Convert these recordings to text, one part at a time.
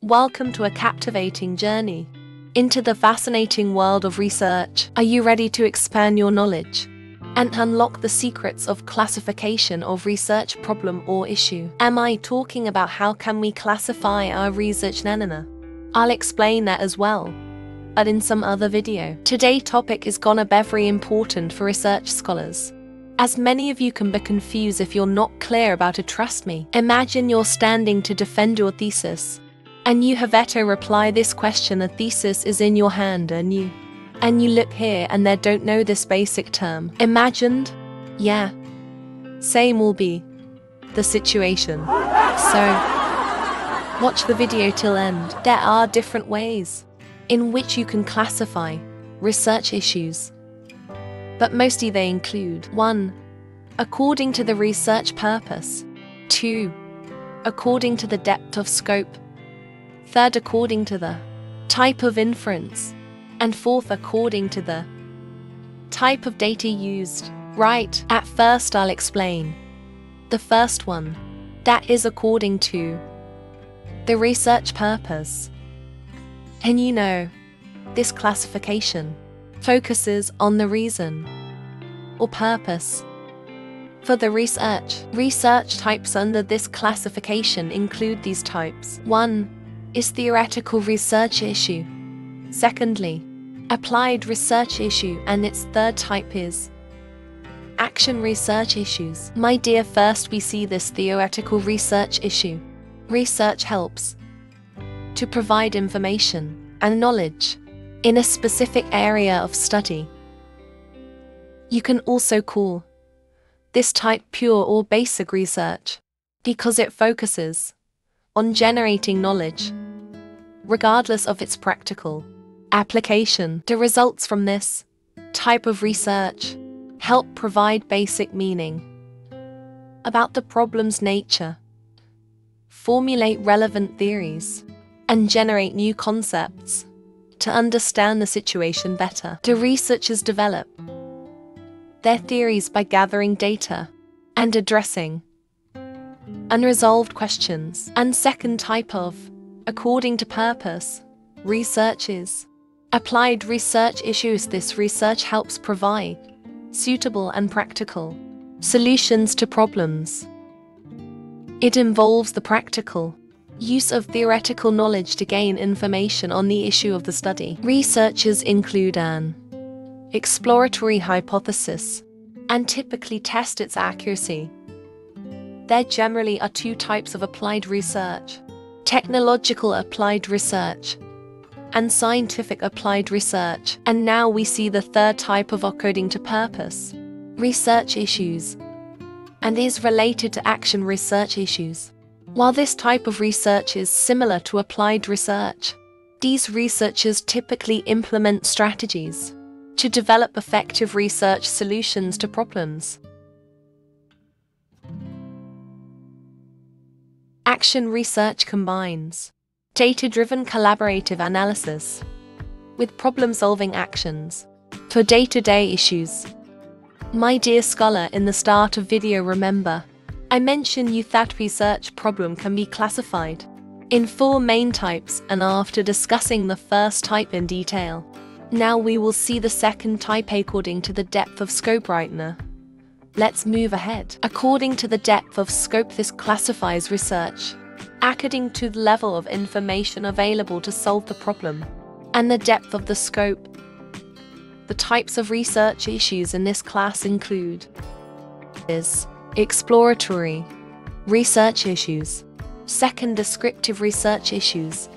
Welcome to a captivating journey into the fascinating world of research. Are you ready to expand your knowledge and unlock the secrets of classification of research problem or issue? Am I talking about how can we classify our research? No. I'll explain that as well, but in some other video. Today's topic is gonna be very important for research scholars, as many of you can be confused if you're not clear about it. Trust me. Imagine you're standing to defend your thesis, and you have to reply this question. A thesis is in your hand and you look here and they don't know this basic term. Imagined? Yeah. Same will be the situation. So, watch the video till end. There are different ways in which you can classify research issues, but mostly they include 1. According to the research purpose. 2. According to the depth of scope. 3. According to the type of inference. And 4th, according to the type of data used. Right, at first I'll explain the first one, that is according to the research purpose. And you know, this classification focuses on the reason or purpose for the research. Research types under this classification include these types. 1 is theoretical research issue. Secondly, applied research issue, and its third type is action research issues. My dear, first we see this theoretical research issue. Research helps to provide information and knowledge in a specific area of study. You can also call this type pure or basic research because it focuses on generating knowledge regardless of its practical application. The results from this type of research help provide basic meaning about the problem's nature, formulate relevant theories, and generate new concepts to understand the situation better. The researchers develop their theories by gathering data and addressing unresolved questions. And second type of according to purpose research is applied research issues. This research helps provide suitable and practical solutions to problems. It involves the practical use of theoretical knowledge to gain information on the issue of the study. Researchers include an exploratory hypothesis and typically test its accuracy. There generally are 2 types of applied research: technological applied research and scientific applied research. And now we see the third type of according to purpose research issues, and is related to action research issues. While this type of research is similar to applied research, these researchers typically implement strategies to develop effective research solutions to problems. Action research combines data-driven collaborative analysis with problem-solving actions for day-to-day issues. My dear scholar, in the start of video, remember, I mentioned you that research problem can be classified in 4 main types, and after discussing the first type in detail, now we will see the second type according to the depth of scope. Right now, let's move ahead. According to the depth of scope, this classifies research according to the level of information available to solve the problem and the depth of the scope. The types of research issues in this class include is exploratory research issues, second descriptive research issues,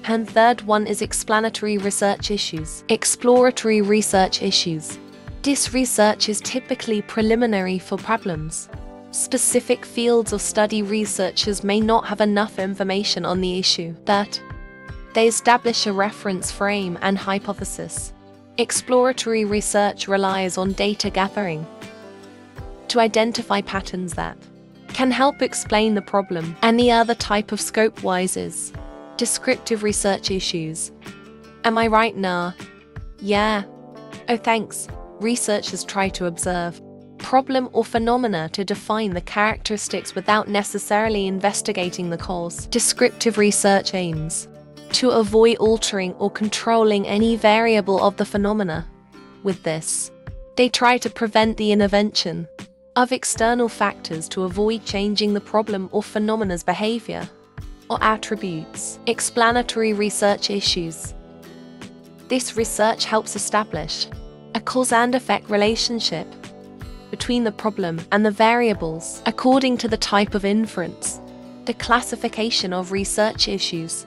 and third one is explanatory research issues. Exploratory research issues. This research is typically preliminary for problems. Specific fields of study. Researchers may not have enough information on the issue, but they establish a reference frame and hypothesis. Exploratory research relies on data gathering to identify patterns that can help explain the problem. And the other type of scope-wise is descriptive research issues. Am I right now? Yeah. Oh, thanks. Researchers try to observe problem or phenomena to define the characteristics without necessarily investigating the cause. Descriptive research aims to avoid altering or controlling any variable of the phenomena. With this, they try to prevent the intervention of external factors to avoid changing the problem or phenomena's behavior or attributes. Explanatory research issues. This research helps establish a cause and effect relationship between the problem and the variables according to the type of inference. The classification of research issues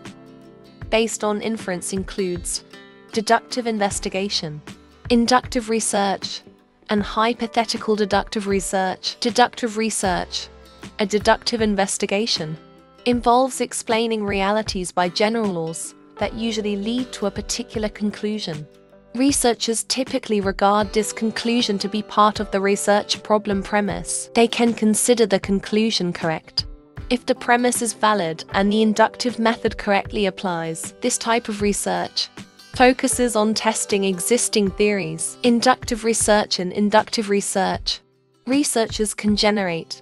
based on inference includes deductive investigation, inductive research, and hypothetical deductive research. Deductive research, a deductive investigation, involves explaining realities by general laws that usually lead to a particular conclusion. Researchers typically regard this conclusion to be part of the research problem premise. They can consider the conclusion correct if the premise is valid and the inductive method correctly applies. This type of research focuses on testing existing theories. Inductive research and inductive research. Researchers can generate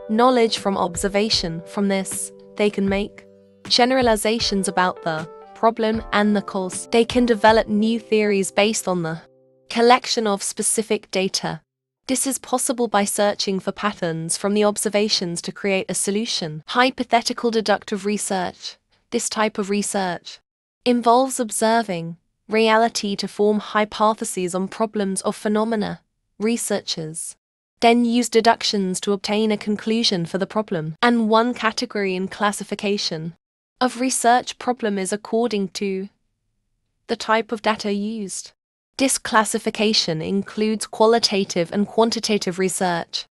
knowledge from observation. From this, they can make generalizations about the problem and the cause. They can develop new theories based on the collection of specific data. This is possible by searching for patterns from the observations to create a solution. Hypothetical deductive research. This type of research involves observing reality to form hypotheses on problems or phenomena. Researchers then use deductions to obtain a conclusion for the problem. And one category in classification of research problem is according to the type of data used. This classification includes qualitative and quantitative research.